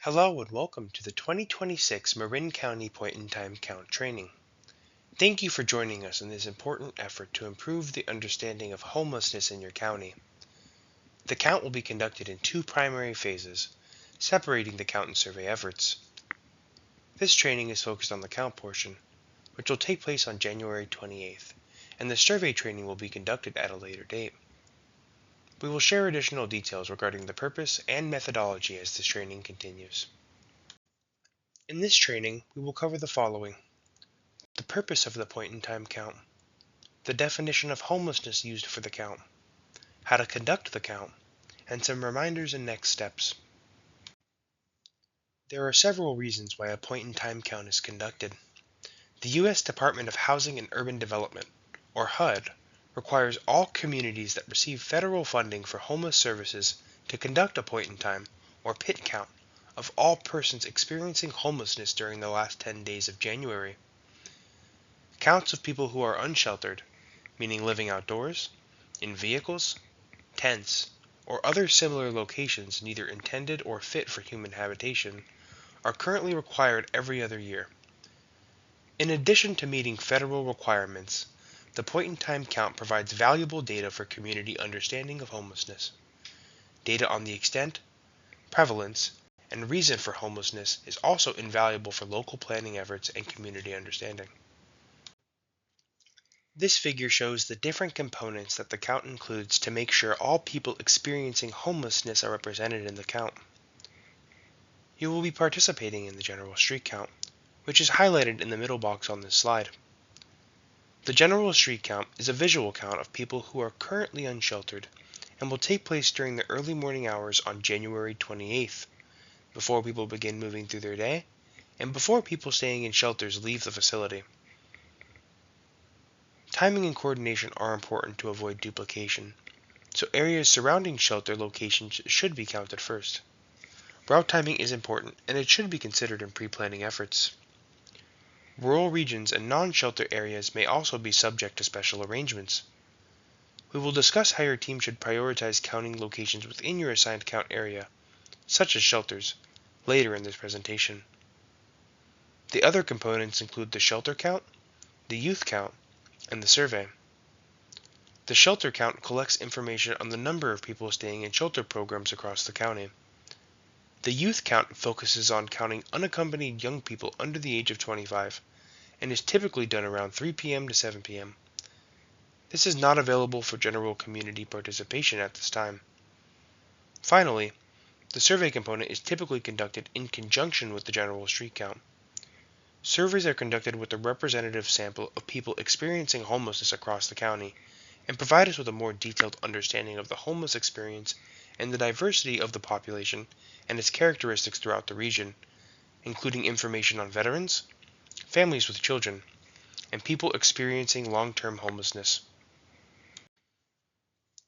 Hello and welcome to the 2026 Marin County Point-in-Time Count training. Thank you for joining us in this important effort to improve the understanding of homelessness in your county. The count will be conducted in two primary phases, separating the count and survey efforts. This training is focused on the count portion, which will take place on January 28th, and the survey training will be conducted at a later date. We will share additional details regarding the purpose and methodology as this training continues. In this training, we will cover the following: the purpose of the point-in-time count, the definition of homelessness used for the count, how to conduct the count, and some reminders and next steps. There are several reasons why a point-in-time count is conducted. The U.S. Department of Housing and Urban Development, or HUD, requires all communities that receive federal funding for homeless services to conduct a point-in-time, or PIT count, of all persons experiencing homelessness during the last 10 days of January. Counts of people who are unsheltered, meaning living outdoors, in vehicles, tents, or other similar locations neither intended or fit for human habitation, are currently required every other year. In addition to meeting federal requirements, the point-in-time count provides valuable data for community understanding of homelessness. Data on the extent, prevalence, and reason for homelessness is also invaluable for local planning efforts and community understanding. This figure shows the different components that the count includes to make sure all people experiencing homelessness are represented in the count. You will be participating in the general street count, which is highlighted in the middle box on this slide. The general street count is a visual count of people who are currently unsheltered and will take place during the early morning hours on January 28th, before people begin moving through their day and before people staying in shelters leave the facility. Timing and coordination are important to avoid duplication, so areas surrounding shelter locations should be counted first. Route timing is important, and it should be considered in pre-planning efforts. Rural regions and non-shelter areas may also be subject to special arrangements. We will discuss how your team should prioritize counting locations within your assigned count area, such as shelters, later in this presentation. The other components include the shelter count, the youth count, and the survey. The shelter count collects information on the number of people staying in shelter programs across the county. The youth count focuses on counting unaccompanied young people under the age of 25 and is typically done around 3 p.m. to 7 p.m. This is not available for general community participation at this time. Finally, the survey component is typically conducted in conjunction with the general street count. Surveys are conducted with a representative sample of people experiencing homelessness across the county and provide us with a more detailed understanding of the homeless experience and the diversity of the population and its characteristics throughout the region, including information on veterans, families with children, and people experiencing long-term homelessness.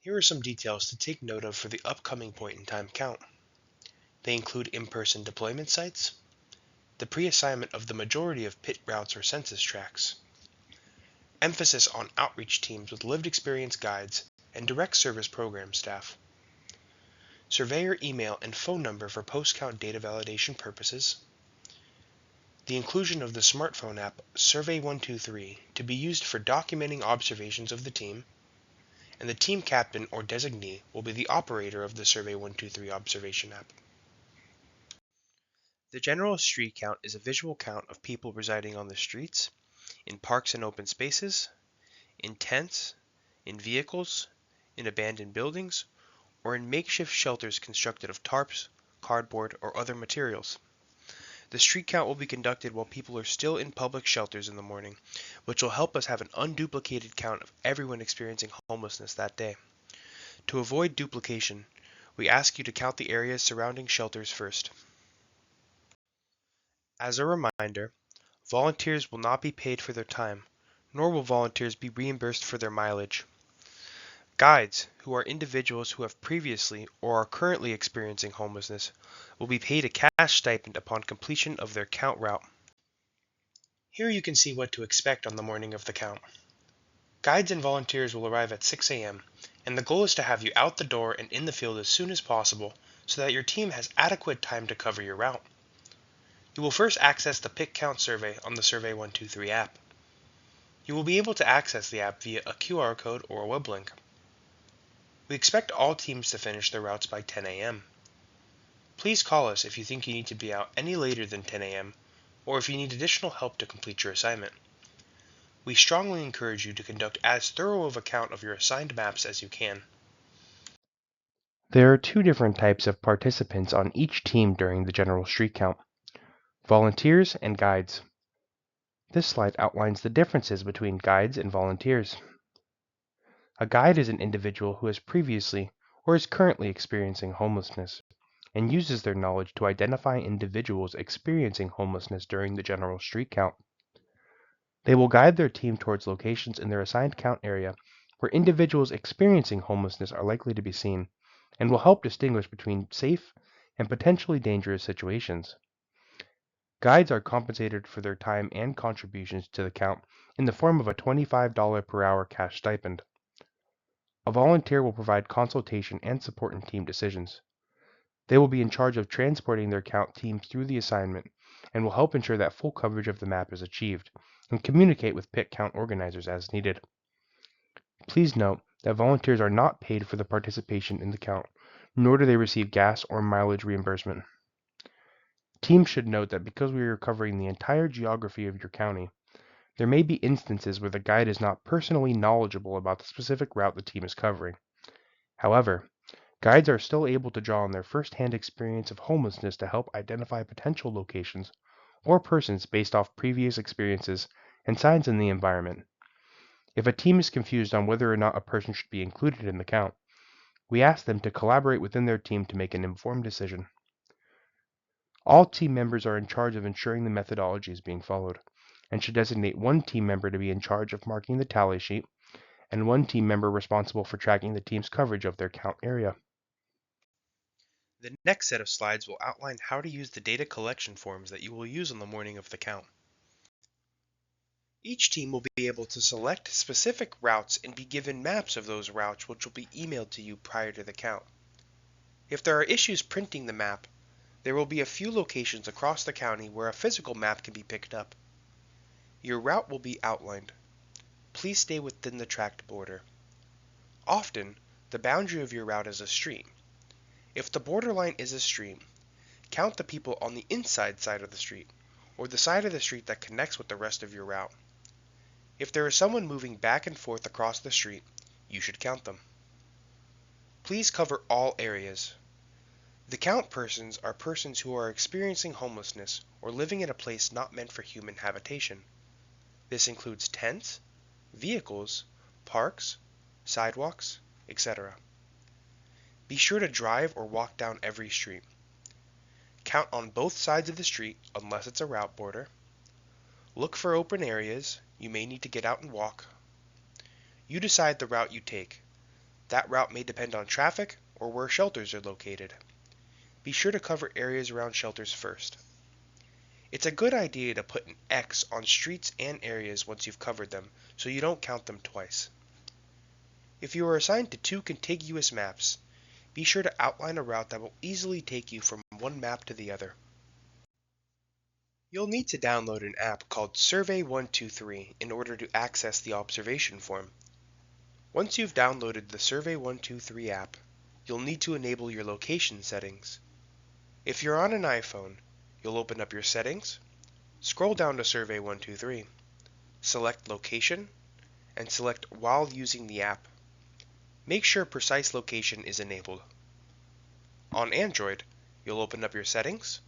Here are some details to take note of for the upcoming point-in-time count. They include in-person deployment sites, the pre-assignment of the majority of PIT routes or census tracts, emphasis on outreach teams with lived experience guides and direct service program staff, surveyor email and phone number for post-count data validation purposes, the inclusion of the smartphone app Survey123 to be used for documenting observations of the team, and the team captain or designee will be the operator of the Survey123 observation app. The general street count is a visual count of people residing on the streets, in parks and open spaces, in tents, in vehicles, in abandoned buildings, or in makeshift shelters constructed of tarps, cardboard, or other materials. The street count will be conducted while people are still in public shelters in the morning, which will help us have an unduplicated count of everyone experiencing homelessness that day. To avoid duplication, we ask you to count the areas surrounding shelters first. As a reminder, volunteers will not be paid for their time, nor will volunteers be reimbursed for their mileage. Guides, who are individuals who have previously or are currently experiencing homelessness, will be paid a cash stipend upon completion of their count route. Here you can see what to expect on the morning of the count. Guides and volunteers will arrive at 6 a.m., and the goal is to have you out the door and in the field as soon as possible so that your team has adequate time to cover your route. You will first access the Pick Count survey on the Survey 123 app. You will be able to access the app via a QR code or a web link. We expect all teams to finish their routes by 10 a.m. Please call us if you think you need to be out any later than 10 a.m. or if you need additional help to complete your assignment. We strongly encourage you to conduct as thorough of a count of your assigned maps as you can. There are two different types of participants on each team during the general street count: volunteers and guides. This slide outlines the differences between guides and volunteers. A guide is an individual who has previously or is currently experiencing homelessness and uses their knowledge to identify individuals experiencing homelessness during the general street count. They will guide their team towards locations in their assigned count area where individuals experiencing homelessness are likely to be seen, and will help distinguish between safe and potentially dangerous situations. Guides are compensated for their time and contributions to the count in the form of a $25 per hour cash stipend. A volunteer will provide consultation and support in team decisions. They will be in charge of transporting their count teams through the assignment and will help ensure that full coverage of the map is achieved and communicate with pit count organizers as needed. Please note that volunteers are not paid for the participation in the count, nor do they receive gas or mileage reimbursement. Teams should note that because we are covering the entire geography of your county, there may be instances where the guide is not personally knowledgeable about the specific route the team is covering. However, guides are still able to draw on their first-hand experience of homelessness to help identify potential locations or persons based off previous experiences and signs in the environment. If a team is confused on whether or not a person should be included in the count, we ask them to collaborate within their team to make an informed decision. All team members are in charge of ensuring the methodology is being followed, and should designate one team member to be in charge of marking the tally sheet, and one team member responsible for tracking the team's coverage of their count area. The next set of slides will outline how to use the data collection forms that you will use on the morning of the count. Each team will be able to select specific routes and be given maps of those routes, which will be emailed to you prior to the count. If there are issues printing the map, there will be a few locations across the county where a physical map can be picked up. Your route will be outlined. Please stay within the tracked border. Often, the boundary of your route is a stream. If the borderline is a stream, count the people on the inside side of the street, or the side of the street that connects with the rest of your route. If there is someone moving back and forth across the street, you should count them. Please cover all areas. The count persons are persons who are experiencing homelessness or living in a place not meant for human habitation. This includes tents, vehicles, parks, sidewalks, etc. Be sure to drive or walk down every street. Count on both sides of the street unless it's a route border. Look for open areas. You may need to get out and walk. You decide the route you take. That route may depend on traffic or where shelters are located. Be sure to cover areas around shelters first. It's a good idea to put an X on streets and areas once you've covered them, so you don't count them twice. If you are assigned to two contiguous maps, be sure to outline a route that will easily take you from one map to the other. You'll need to download an app called Survey 123 in order to access the observation form. Once you've downloaded the Survey 123 app, you'll need to enable your location settings. If you're on an iPhone, you'll open up your settings, scroll down to Survey 123, select Location, and select While using the app. Make sure Precise Location is enabled. On Android, you'll open up your settings,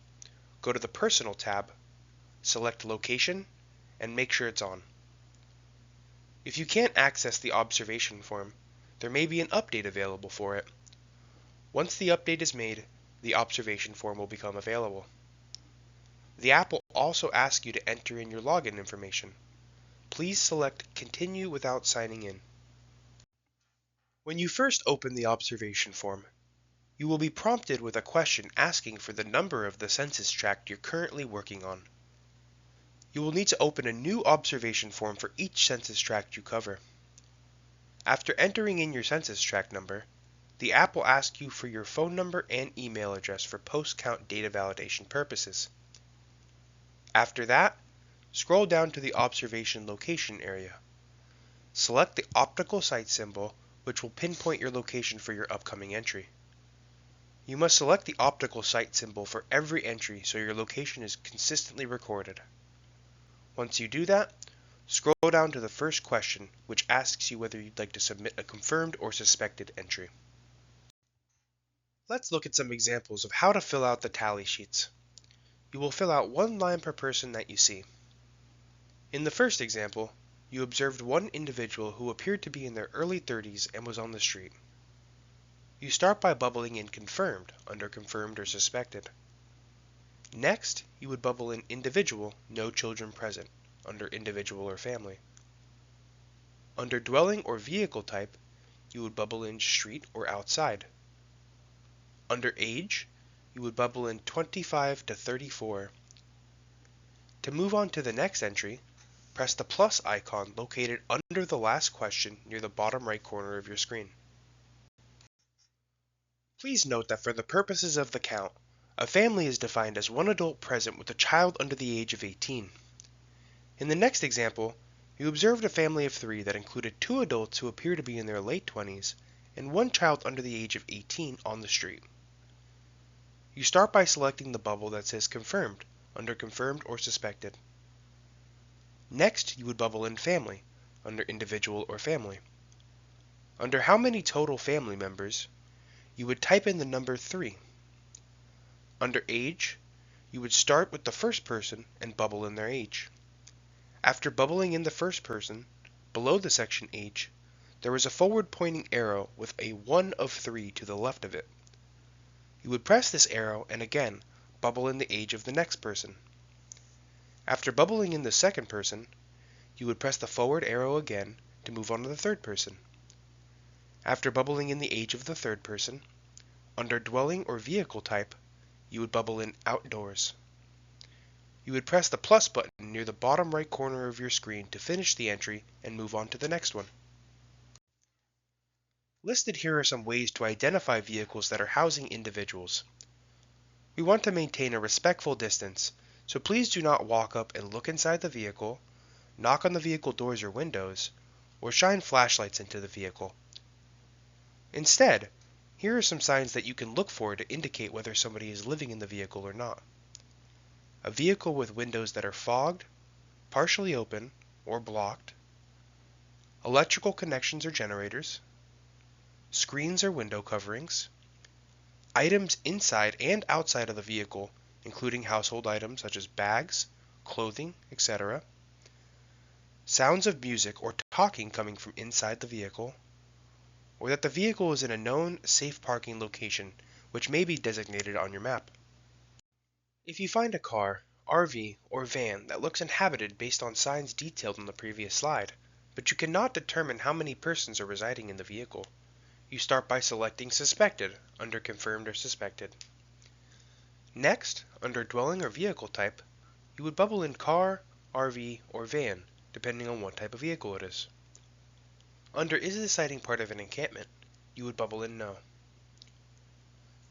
go to the Personal tab, select Location, and make sure it's on. If you can't access the observation form, there may be an update available for it. Once the update is made, the observation form will become available. The app will also ask you to enter in your login information. Please select Continue without signing in. When you first open the observation form, you will be prompted with a question asking for the number of the census tract you're currently working on. You will need to open a new observation form for each census tract you cover. After entering in your census tract number, The app will ask you for your phone number and email address for post-count data validation purposes. After that, scroll down to the observation location area. Select the optical site symbol, which will pinpoint your location for your upcoming entry. You must select the optical site symbol for every entry so your location is consistently recorded. Once you do that, scroll down to the first question, which asks you whether you'd like to submit a confirmed or suspected entry. Let's look at some examples of how to fill out the tally sheets. You will fill out one line per person that you see. In the first example, you observed one individual who appeared to be in their early 30s and was on the street. You start by bubbling in confirmed under confirmed or suspected. Next, you would bubble in individual, no children present under individual or family. Under dwelling or vehicle type, you would bubble in street or outside. Under age, you would bubble in 25 to 34. To move on to the next entry, press the plus icon located under the last question near the bottom right corner of your screen. Please note that for the purposes of the count, a family is defined as one adult present with a child under the age of 18. In the next example, you observed a family of 3 that included 2 adults who appear to be in their late 20s and 1 child under the age of 18 on the street. You start by selecting the bubble that says confirmed under confirmed or suspected. Next, you would bubble in family under individual or family. Under how many total family members, you would type in the number 3. Under age, you would start with the first person and bubble in their age. After bubbling in the first person, below the section age, there is a forward-pointing arrow with a 1 of 3 to the left of it. You would press this arrow and again bubble in the age of the next person. After bubbling in the second person, you would press the forward arrow again to move on to the third person. After bubbling in the age of the third person, under dwelling or vehicle type, you would bubble in outdoors. You would press the plus button near the bottom right corner of your screen to finish the entry and move on to the next one. Listed here are some ways to identify vehicles that are housing individuals. We want to maintain a respectful distance, so please do not walk up and look inside the vehicle, knock on the vehicle doors or windows, or shine flashlights into the vehicle. Instead, here are some signs that you can look for to indicate whether somebody is living in the vehicle or not. A vehicle with windows that are fogged, partially open, or blocked, electrical connections or generators, screens or window coverings, items inside and outside of the vehicle, including household items such as bags, clothing, etc., sounds of music or talking coming from inside the vehicle, or that the vehicle is in a known safe parking location, which may be designated on your map. If you find a car, RV, or van that looks inhabited based on signs detailed on the previous slide, but you cannot determine how many persons are residing in the vehicle, you start by selecting Suspected under Confirmed or Suspected. Next, under Dwelling or Vehicle Type, you would bubble in Car, RV, or Van, depending on what type of vehicle it is. Under Is the sighting part of an encampment, you would bubble in No.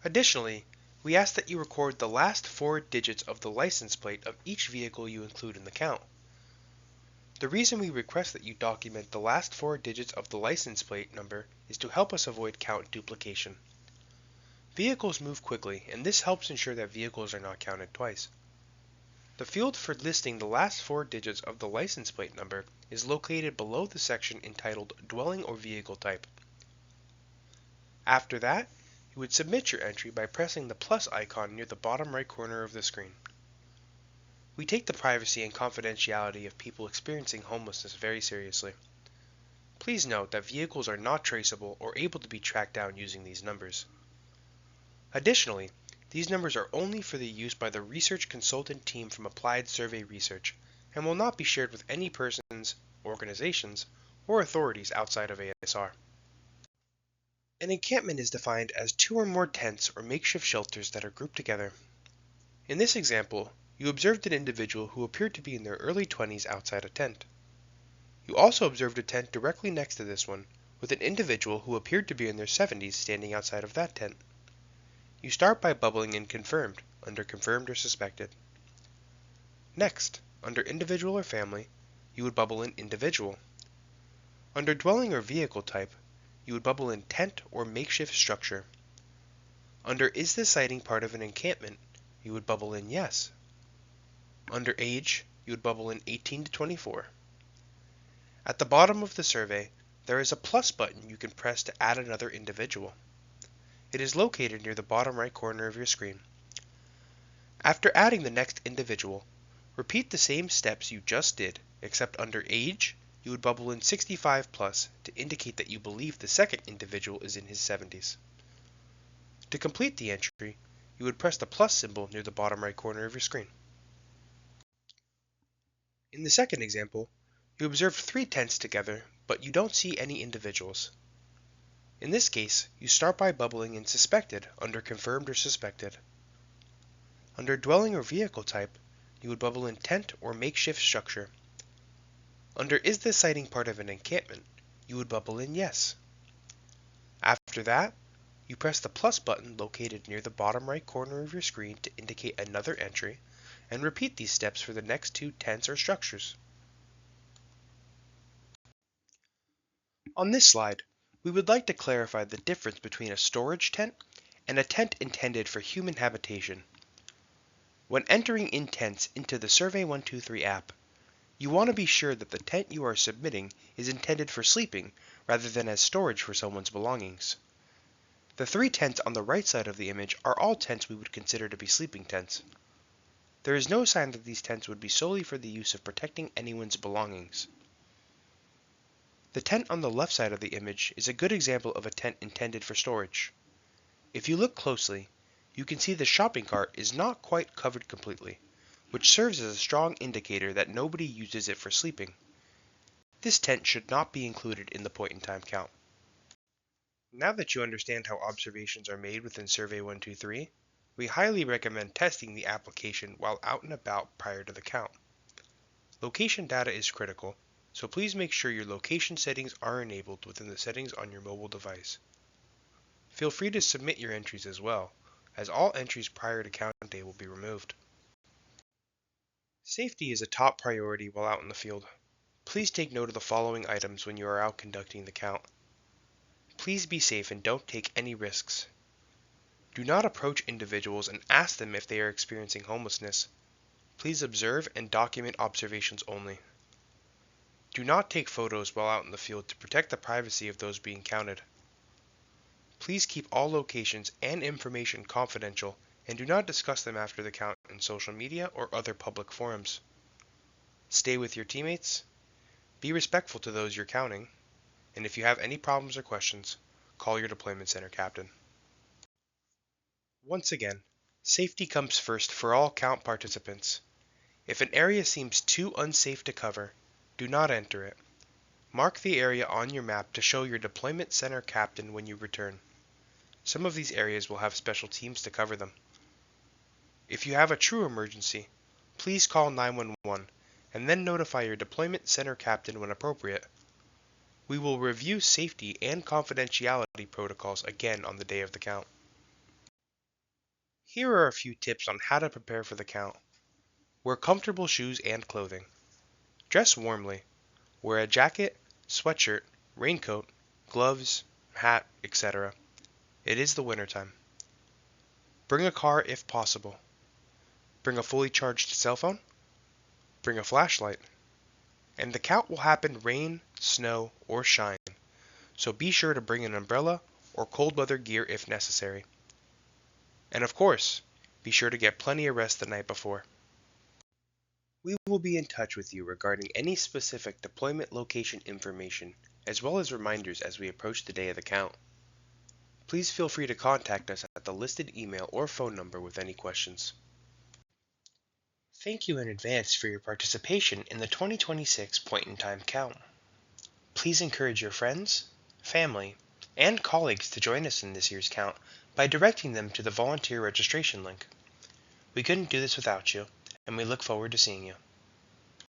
Additionally, we ask that you record the last 4 digits of the license plate of each vehicle you include in the count. The reason we request that you document the last 4 digits of the license plate number is to help us avoid count duplication. Vehicles move quickly, and this helps ensure that vehicles are not counted twice. The field for listing the last 4 digits of the license plate number is located below the section entitled Dwelling or Vehicle Type. After that, you would submit your entry by pressing the plus icon near the bottom right corner of the screen. We take the privacy and confidentiality of people experiencing homelessness very seriously. Please note that vehicles are not traceable or able to be tracked down using these numbers. Additionally, these numbers are only for the use by the research consultant team from Applied Survey Research and will not be shared with any persons, organizations, or authorities outside of ASR. An encampment is defined as 2 or more tents or makeshift shelters that are grouped together. In this example, you observed an individual who appeared to be in their early 20s outside a tent. You also observed a tent directly next to this one, with an individual who appeared to be in their 70s standing outside of that tent. You start by bubbling in confirmed, under confirmed or suspected. Next, under individual or family, you would bubble in individual. Under dwelling or vehicle type, you would bubble in tent or makeshift structure. Under is this sighting part of an encampment, you would bubble in yes. Under age, you would bubble in 18 to 24. At the bottom of the survey, there is a plus button you can press to add another individual. It is located near the bottom right corner of your screen. After adding the next individual, repeat the same steps you just did, except under age, you would bubble in 65 plus to indicate that you believe the second individual is in his 70s. To complete the entry, you would press the plus symbol near the bottom right corner of your screen. In the second example, you observed 3 tents together, but you don't see any individuals. In this case, you start by bubbling in suspected under confirmed or suspected. Under dwelling or vehicle type, you would bubble in tent or makeshift structure. Under is this sighting part of an encampment, you would bubble in yes. After that, you press the plus button located near the bottom right corner of your screen to indicate another entry, and repeat these steps for the next 2 tents or structures. On this slide, we would like to clarify the difference between a storage tent and a tent intended for human habitation. When entering in tents into the Survey123 app, you want to be sure that the tent you are submitting is intended for sleeping rather than as storage for someone's belongings. The 3 tents on the right side of the image are all tents we would consider to be sleeping tents. There is no sign that these tents would be solely for the use of protecting anyone's belongings. The tent on the left side of the image is a good example of a tent intended for storage. If you look closely, you can see the shopping cart is not quite covered completely, which serves as a strong indicator that nobody uses it for sleeping. This tent should not be included in the point-in-time count. Now that you understand how observations are made within Survey123, we highly recommend testing the application while out and about prior to the count. Location data is critical, so please make sure your location settings are enabled within the settings on your mobile device. Feel free to submit your entries as well, as all entries prior to count day will be removed. Safety is a top priority while out in the field. Please take note of the following items when you are out conducting the count. Please be safe and don't take any risks. Do not approach individuals and ask them if they are experiencing homelessness. Please observe and document observations only. Do not take photos while out in the field to protect the privacy of those being counted. Please keep all locations and information confidential and do not discuss them after the count in social media or other public forums. Stay with your teammates, be respectful to those you're counting, and if you have any problems or questions, call your deployment center captain. Once again, safety comes first for all count participants. If an area seems too unsafe to cover, do not enter it. Mark the area on your map to show your deployment center captain when you return. Some of these areas will have special teams to cover them. If you have a true emergency, please call 911 and then notify your deployment center captain when appropriate. We will review safety and confidentiality protocols again on the day of the count. Here are a few tips on how to prepare for the count. Wear comfortable shoes and clothing. Dress warmly. Wear a jacket, sweatshirt, raincoat, gloves, hat, etc. It is the wintertime. Bring a car if possible. Bring a fully charged cell phone. Bring a flashlight. And the count will happen rain, snow, or shine, so be sure to bring an umbrella or cold weather gear if necessary. And of course, be sure to get plenty of rest the night before. We will be in touch with you regarding any specific deployment location information, as well as reminders as we approach the day of the count. Please feel free to contact us at the listed email or phone number with any questions. Thank you in advance for your participation in the 2026 point-in-time count. Please encourage your friends, family, and colleagues to join us in this year's count by directing them to the volunteer registration link. We couldn't do this without you, and we look forward to seeing you.